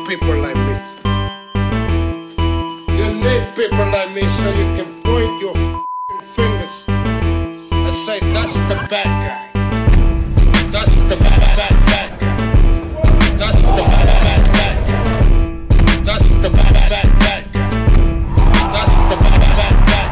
people like me. You need people like me so you can point your fingers and say, that's the bad guy. That's the bad guy. That's the bad guy. That's the bad guy. That's the bad guy.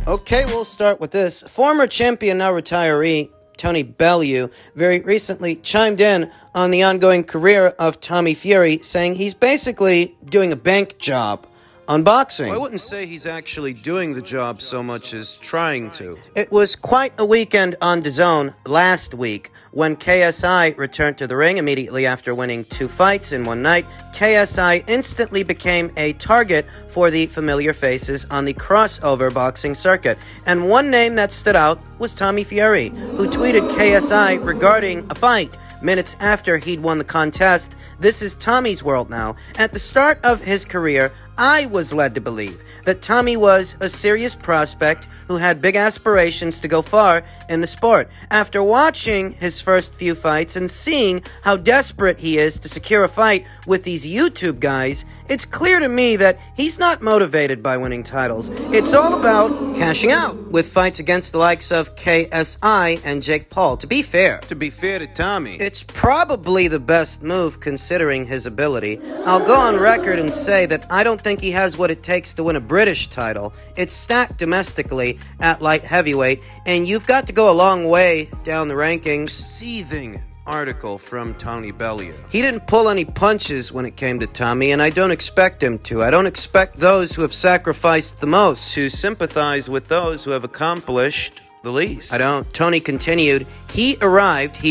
Okay, we'll start with this. Former champion, now retiree, Tony Bellew, very recently chimed in on the ongoing career of Tommy Fury, saying he's basically doing a bank job on boxing. I wouldn't say he's actually doing the job so much as trying to. It was quite a weekend on DAZN last week when KSI returned to the ring immediately after winning 2 fights in one night. KSI instantly became a target for the familiar faces on the crossover boxing circuit. And one name that stood out was Tommy Fury, who tweeted KSI regarding a fight. Minutes after he'd won the contest, "This is Tommy's world now." At the start of his career, I was led to believe that Tommy was a serious prospect who had big aspirations to go far in the sport. After watching his first few fights and seeing how desperate he is to secure a fight with these YouTube guys, it's clear to me that he's not motivated by winning titles. It's all about cashing out with fights against the likes of KSI and Jake Paul. To be fair to Tommy, it's probably the best move considering his ability. I'll go on record and say that I don't think he has what it takes to win a British title. It's stacked domestically at light heavyweight, and you've got to go a long way down the rankings. Seething article from Tony Bellew. He didn't pull any punches when it came to Tommy, and I don't expect him to. I don't expect those who have sacrificed the most To sympathize with those who have accomplished the least. I don't. Tony continued, he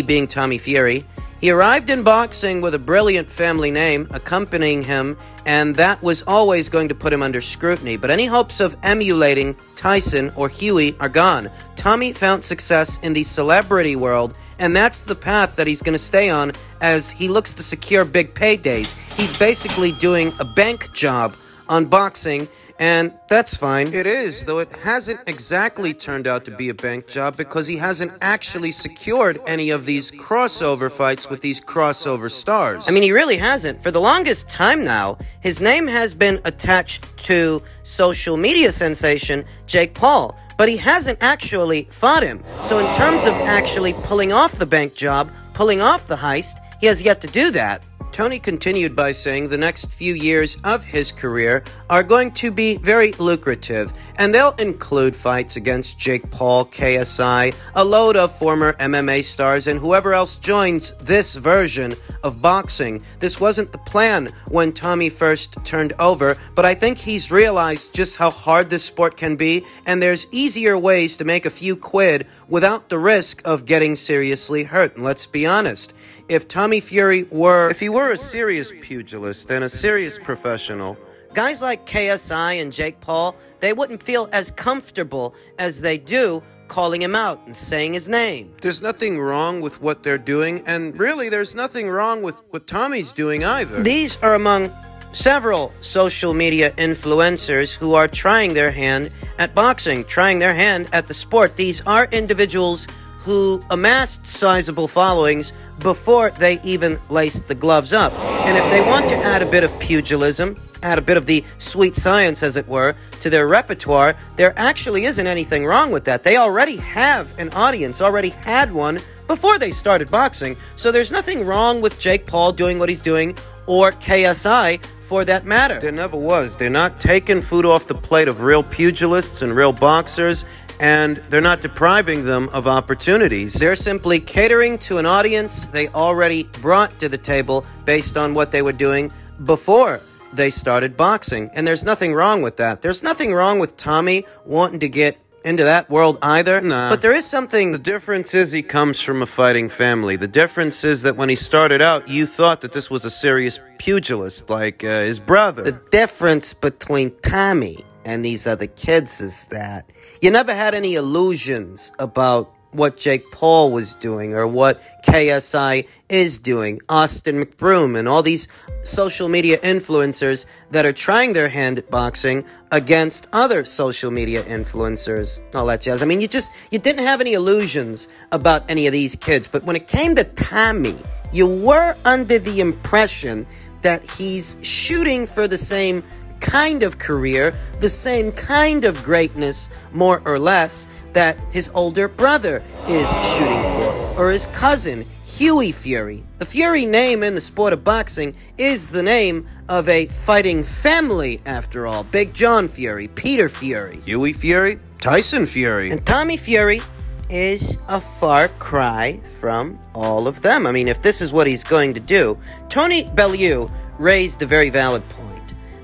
being Tommy Fury, he arrived in boxing with a brilliant family name accompanying him, and that was always going to put him under scrutiny. But any hopes of emulating Tyson or Huey are gone. Tommy found success in the celebrity world, and that's the path that he's going to stay on as he looks to secure big paydays. He's basically doing a bank job on boxing, and that's fine. It is, though it hasn't exactly turned out to be a bank job because he hasn't actually secured any of these crossover fights with these crossover stars. I mean, he really hasn't. For the longest time now, his name has been attached to social media sensation Jake Paul, but he hasn't actually fought him. So in terms of actually pulling off the bank job, pulling off the heist, he has yet to do that. Tony continued by saying the next few years of his career are going to be very lucrative, and they'll include fights against Jake Paul, KSI, a load of former MMA stars, and whoever else joins this version of boxing. This wasn't the plan when Tommy first turned over, but I think he's realized just how hard this sport can be, and there's easier ways to make a few quid without the risk of getting seriously hurt. And let's be honest, if Tommy Fury were a serious pugilist and a serious professional, guys like KSI and Jake Paul, they wouldn't feel as comfortable as they do calling him out and saying his name. There's nothing wrong with what they're doing, and really there's nothing wrong with what Tommy's doing either. These are among several social media influencers who are trying their hand at boxing, trying their hand at the sport. These are individuals who amassed sizable followings before they even laced the gloves up. And if they want to add a bit of pugilism, add a bit of the sweet science, as it were, to their repertoire, there actually isn't anything wrong with that. They already have an audience, already had one before they started boxing. So there's nothing wrong with Jake Paul doing what he's doing, or KSI for that matter. There never was. They're not taking food off the plate of real pugilists and real boxers, and they're not depriving them of opportunities. They're simply catering to an audience they already brought to the table based on what they were doing before they started boxing. And there's nothing wrong with that. There's nothing wrong with Tommy wanting to get into that world either. Nah. But there is something. The difference is he comes from a fighting family. The difference is that when he started out, you thought that this was a serious pugilist, like his brother. The difference between Tommy and these other kids is that You never had any illusions about what Jake Paul was doing or what KSI is doing, Austin McBroom, and all these social media influencers that are trying their hand at boxing against other social media influencers, all that jazz. I mean, you didn't have any illusions about any of these kids, but when it came to Tommy, you were under the impression that he's shooting for the same kind of career, the same kind of greatness, more or less, that his older brother is shooting for, or his cousin, Huey Fury. The Fury name in the sport of boxing is the name of a fighting family, after all. Big John Fury, Peter Fury, Huey Fury, Tyson Fury. and Tommy Fury is a far cry from all of them. I mean, if this is what he's going to do, Tony Bellew raised a very valid point,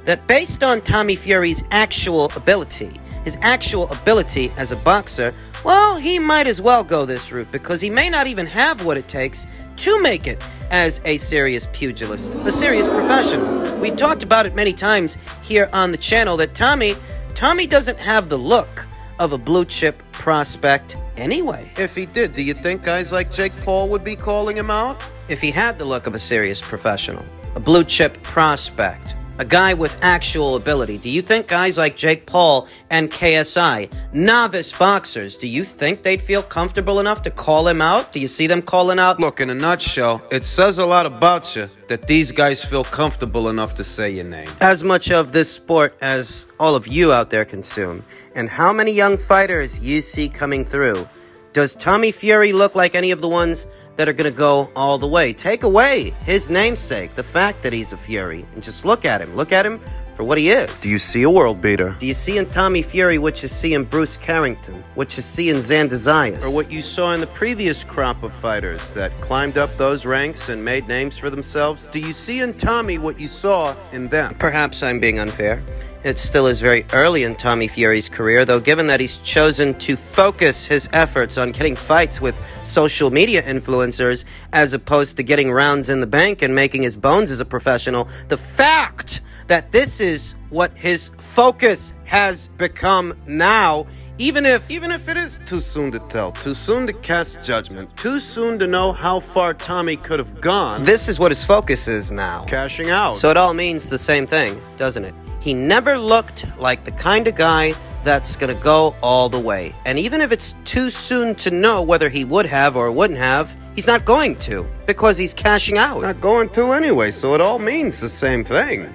that based on Tommy Fury's actual ability, his actual ability as a boxer, well, he might as well go this route because he may not even have what it takes to make it as a serious pugilist, a serious professional. We've talked about it many times here on the channel that Tommy doesn't have the look of a blue chip prospect anyway. If he did, do you think guys like Jake Paul would be calling him out? If he had the look of a serious professional, a blue chip prospect, a guy with actual ability, do you think guys like Jake Paul and KSI, novice boxers, do you think they'd feel comfortable enough to call him out? Do you see them calling out? Look, in a nutshell, it says a lot about you that these guys feel comfortable enough to say your name. As much of this sport as all of you out there consume, and how many young fighters you see coming through, does Tommy Fury look like any of the ones that are going to go all the way? Take away his namesake, the fact that he's a Fury, and just look at him. Look at him for what he is. Do you see a world beater? Do you see in Tommy Fury what you see in Bruce Carrington, what you see in Xandazias? Or what you saw in the previous crop of fighters that climbed up those ranks and made names for themselves? Do you see in Tommy what you saw in them? Perhaps I'm being unfair. It still is very early in Tommy Fury's career, though given that he's chosen to focus his efforts on getting fights with social media influencers as opposed to getting rounds in the bank and making his bones as a professional, the fact that this is what his focus has become now, even if it is too soon to tell, too soon to cast judgment, too soon to know how far Tommy could have gone, this is what his focus is now. cashing out. So it all means the same thing, doesn't it? He never looked like the kind of guy that's going to go all the way. And even if it's too soon to know whether he would have or wouldn't have, he's not going to, because he's cashing out. Not going to anyway, so it all means the same thing.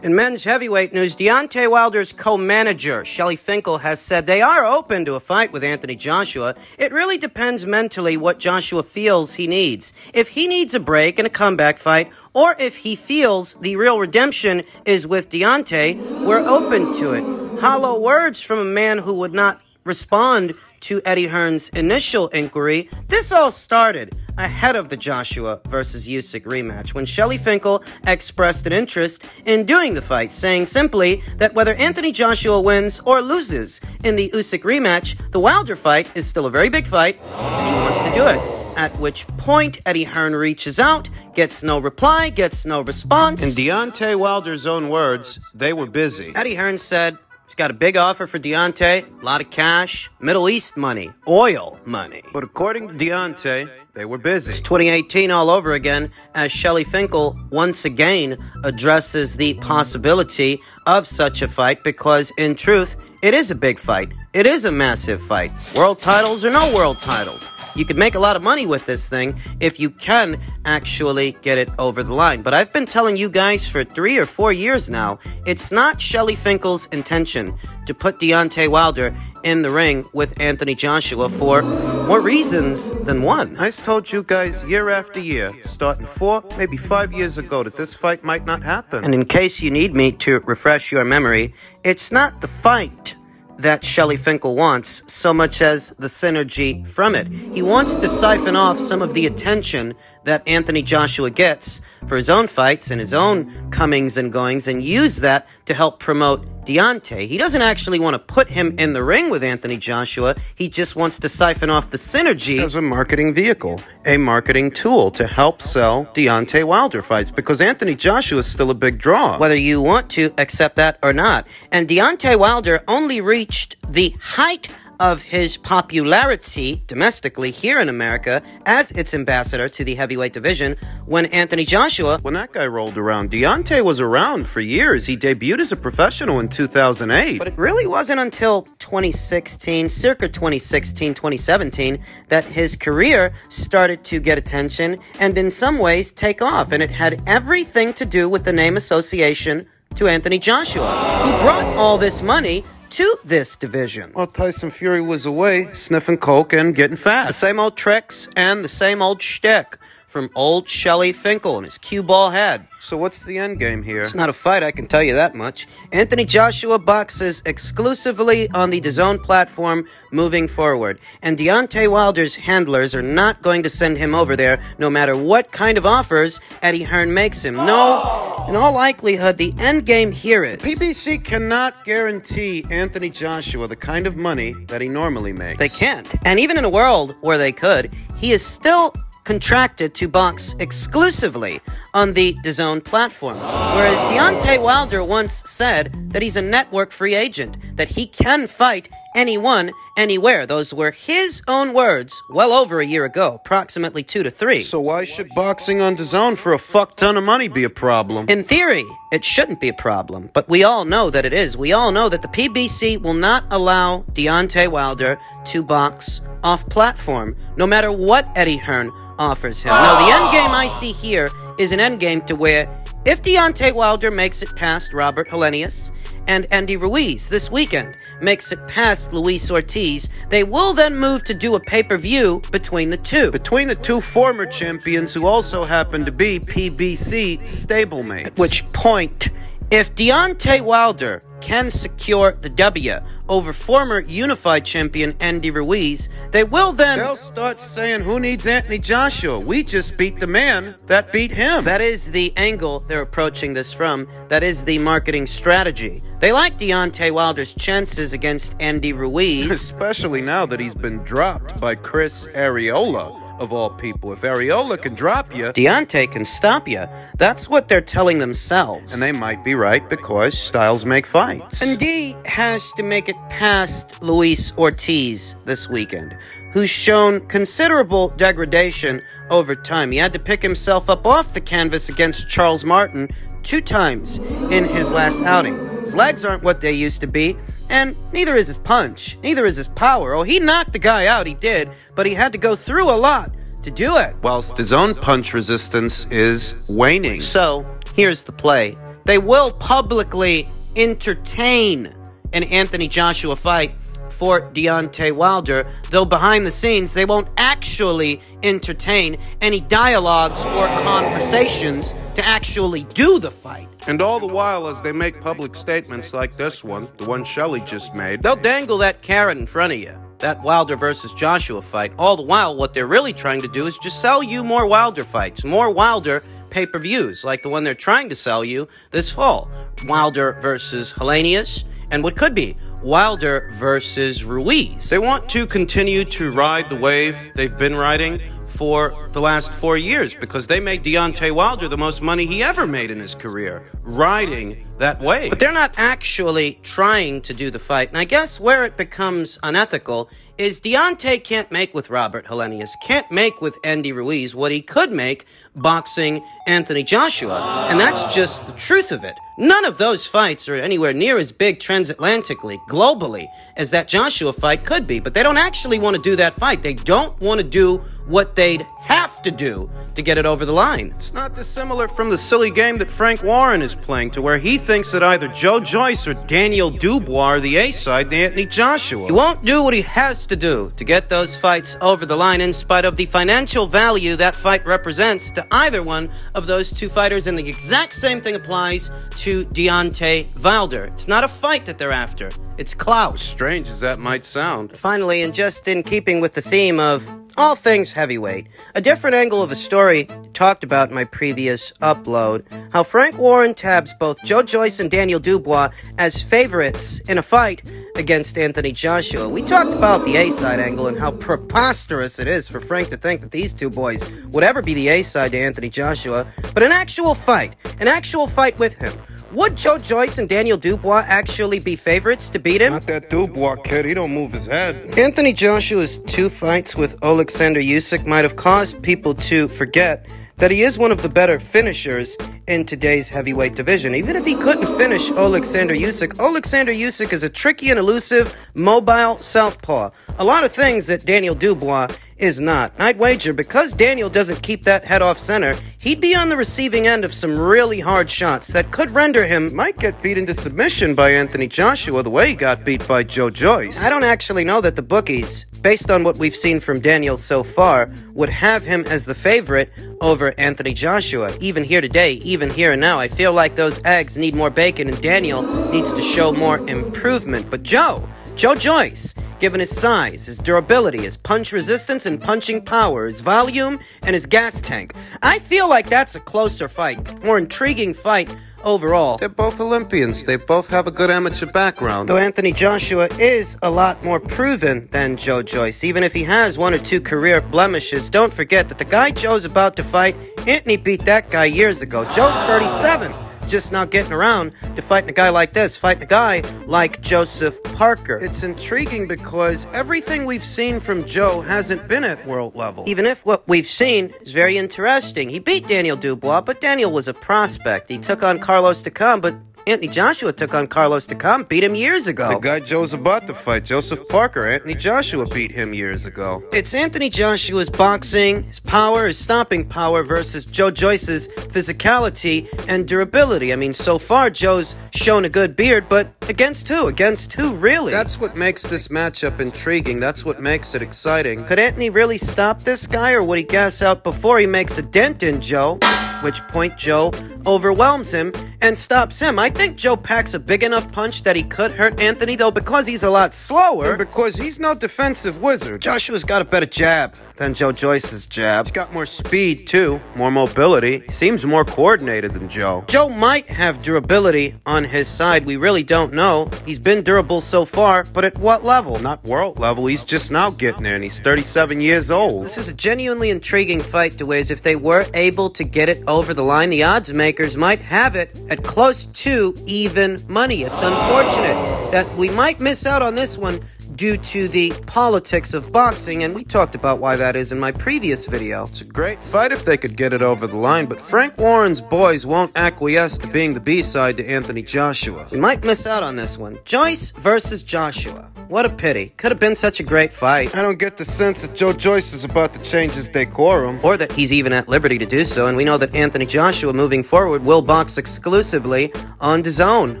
In men's heavyweight news, Deontay Wilder's co-manager, Shelly Finkle, has said they are open to a fight with Anthony Joshua. It really depends mentally what Joshua feels he needs. If he needs a break and a comeback fight, or if he feels the real redemption is with Deontay, we're open to it. Hollow words from a man who would not respond to Eddie Hearn's initial inquiry. This all started ahead of the Joshua versus Usyk rematch, when Shelly Finkle expressed an interest in doing the fight, saying simply that whether Anthony Joshua wins or loses in the Usyk rematch, the Wilder fight is still a very big fight, and he wants to do it. At which point, Eddie Hearn reaches out, gets no reply, gets no response. In Deontay Wilder's own words, they were busy. Eddie Hearn said he's got a big offer for Deontay, a lot of cash, Middle East money, oil money. But according to Deontay, they were busy. 2018 all over again, as Shelly Finkle once again addresses the possibility of such a fight, because in truth, it is a big fight. It is a massive fight. World titles or no world titles. You could make a lot of money with this thing if you can actually get it over the line. But I've been telling you guys for 3 or 4 years now, it's not Shelly Finkle's intention to put Deontay Wilder in the ring with Anthony Joshua for more reasons than one. I told you guys year after year, starting 4, maybe 5 years ago, that this fight might not happen. And in case you need me to refresh your memory, it's not the fight that Shelly Finkle wants so much as the synergy from it. He wants to siphon off some of the attention that Anthony Joshua gets for his own fights and his own comings and goings, and use that to help promote Deontay. He doesn't actually want to put him in the ring with Anthony Joshua. He just wants to siphon off the synergy as a marketing vehicle, a marketing tool to help sell Deontay Wilder fights, because Anthony Joshua is still a big draw. whether you want to accept that or not. And Deontay Wilder only reached the height of his popularity domestically here in America as its ambassador to the heavyweight division when Anthony Joshua... When that guy rolled around, Deontay was around for years. He debuted as a professional in 2008. But it really wasn't until 2016, circa 2016, 2017, that his career started to get attention and in some ways take off. And it had everything to do with the name association to Anthony Joshua, who brought all this money to this division. Well, Tyson Fury was away, sniffing coke and getting fat. The same old tricks and the same old shtick from old Shelly Finkle and his cue ball head. So what's the end game here? It's not a fight, I can tell you that much. Anthony Joshua boxes exclusively on the DAZN platform moving forward. And Deontay Wilder's handlers are not going to send him over there no matter what kind of offers Eddie Hearn makes him. No, in all likelihood, the end game here is... PBC cannot guarantee Anthony Joshua the kind of money that he normally makes. They can't. And even in a world where they could, he is still contracted to box exclusively on the DAZN platform. Whereas Deontay Wilder once said that he's a network free agent, that he can fight anyone, anywhere. Those were his own words well over a year ago, approximately 2 to 3. So why should boxing on DAZN for a fuck ton of money be a problem? In theory, it shouldn't be a problem, but we all know that it is. We all know that the PBC will not allow Deontay Wilder to box off platform, no matter what Eddie Hearn offers him. Now, the end game I see here is an end game to where if Deontay Wilder makes it past Robert Helenius and Andy Ruiz this weekend, makes it past Luis Ortiz, they will then move to do a pay-per-view between the two. Between the two former champions who also happen to be PBC stablemates. At which point, if Deontay Wilder can secure the W over former unified champion Andy Ruiz, they'll start saying, who needs Anthony Joshua? We just beat the man that beat him. That is the angle they're approaching this from. That is the marketing strategy. They like Deontay Wilder's chances against Andy Ruiz. Especially now that he's been dropped by Chris Arreola, of all people. If Arreola can drop you, Deontay can stop you. That's what they're telling themselves. And they might be right, because styles make fights. And D has to make it past Luis Ortiz this weekend, who's shown considerable degradation over time. He had to pick himself up off the canvas against Charles Martin 2 times in his last outing. His legs aren't what they used to be, and neither is his punch, neither is his power. Oh, he knocked the guy out, he did, but he had to go through a lot to do it. Whilst his own punch resistance is waning. So, here's the play. They will publicly entertain an Anthony Joshua fight for Deontay Wilder, though behind the scenes they won't actually entertain any dialogues or conversations to actually do the fight. And all the while, as they make public statements like this one, the one Shelley just made, they'll dangle that carrot in front of you, that Wilder versus Joshua fight. All the while, what they're really trying to do is just sell you more Wilder fights, more Wilder pay-per-views, like the one they're trying to sell you this fall. Wilder versus Helenius, and what could be Wilder versus Ruiz. They want to continue to ride the wave they've been riding for the last 4 years, because they made Deontay Wilder the most money he ever made in his career, riding that wave. But they're not actually trying to do the fight, and I guess where it becomes unethical is Deontay can't make with Robert Helenius, can't make with Andy Ruiz what he could make boxing Anthony Joshua, and that's just the truth of it. None of those fights are anywhere near as big transatlantically, globally, as that Joshua fight could be, but they don't actually want to do that fight. They don't want to do what they'd have to do to get it over the line. It's not dissimilar from the silly game that Frank Warren is playing, to where he thinks that either Joe Joyce or Daniel Dubois are the A-side to Anthony Joshua. He won't do what he has to do to get those fights over the line, in spite of the financial value that fight represents to either one of those two fighters, and the exact same thing applies to Deontay Wilder. It's not a fight that they're after, it's clout. Strange as that might sound. Finally, and just in keeping with the theme of all things heavyweight, a different angle of a story talked about in my previous upload, how Frank Warren tabs both Joe Joyce and Daniel Dubois as favorites in a fight against Anthony Joshua. We talked about the A-side angle and how preposterous it is for Frank to think that these two boys would ever be the A-side to Anthony Joshua, but an actual fight with him, Would Joe Joyce and Daniel Dubois actually be favorites to beat him? Not that Dubois kid, he don't move his head. Anthony Joshua's 2 fights with Alexander Usyk might have caused people to forget that he is one of the better finishers in today's heavyweight division. Even if he couldn't finish Alexander Usyk is a tricky and elusive, mobile southpaw. A lot of things that Daniel Dubois is not. I'd wager because Daniel doesn't keep that head off center, he'd be on the receiving end of some really hard shots that could render him... Might get beat into submission by Anthony Joshua the way he got beat by Joe Joyce. I don't actually know that the bookies, based on what we've seen from Daniel so far, would have him as the favorite over Anthony Joshua. Even here today, even here and now, I feel like those eggs need more bacon and Daniel needs to show more improvement. But Joe Joyce, given his size, his durability, his punch resistance and punching power, his volume, and his gas tank, I feel like that's a closer fight, more intriguing fight overall. They're both Olympians. They both have a good amateur background. Though Anthony Joshua is a lot more proven than Joe Joyce. Even if he has 1 or 2 career blemishes, don't forget that the guy Joe's about to fight, Anthony beat that guy years ago. Joe's 37. Just now getting around to fighting a guy like this, fighting a guy like Joseph Parker. It's intriguing because everything we've seen from Joe hasn't been at world level. Even if what we've seen is very interesting. He beat Daniel Dubois, but Daniel was a prospect. He took on Carlos Takam, but Anthony Joshua took on Carlos Takam, beat him years ago. The guy Joe's about to fight, Joseph Parker, Anthony Joshua beat him years ago. It's Anthony Joshua's boxing, his power, his stomping power versus Joe Joyce's physicality and durability. I mean, so far Joe's shown a good beard, but against who? Against who, really? That's what makes this matchup intriguing. That's what makes it exciting. Could Anthony really stop this guy, or would he gas out before he makes a dent in Joe? At which point Joe overwhelms him and stops him. I think Joe packs a big enough punch that he could hurt Anthony, though, because he's a lot slower. And because he's no defensive wizard. Joshua's got a better jab than Joe Joyce's jab. He's got more speed, too. More mobility. He seems more coordinated than Joe. Joe might have durability on his side. We really don't know. He's been durable so far, but at what level? Not world level. He's just now getting there, and he's 37 years old. This is a genuinely intriguing fight, DeWiz. If they were able to get it over the line, the odds makers might have it at close to even money. It's unfortunate that we might miss out on this one due to the politics of boxing, and we talked about why that is in my previous video. It's a great fight if they could get it over the line, but Frank Warren's boys won't acquiesce to being the B-side to Anthony Joshua. We might miss out on this one. Joyce versus Joshua. What a pity. Could have been such a great fight. I don't get the sense that Joe Joyce is about to change his decorum. Or that he's even at liberty to do so, and we know that Anthony Joshua, moving forward, will box exclusively on DAZN.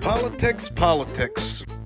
Politics.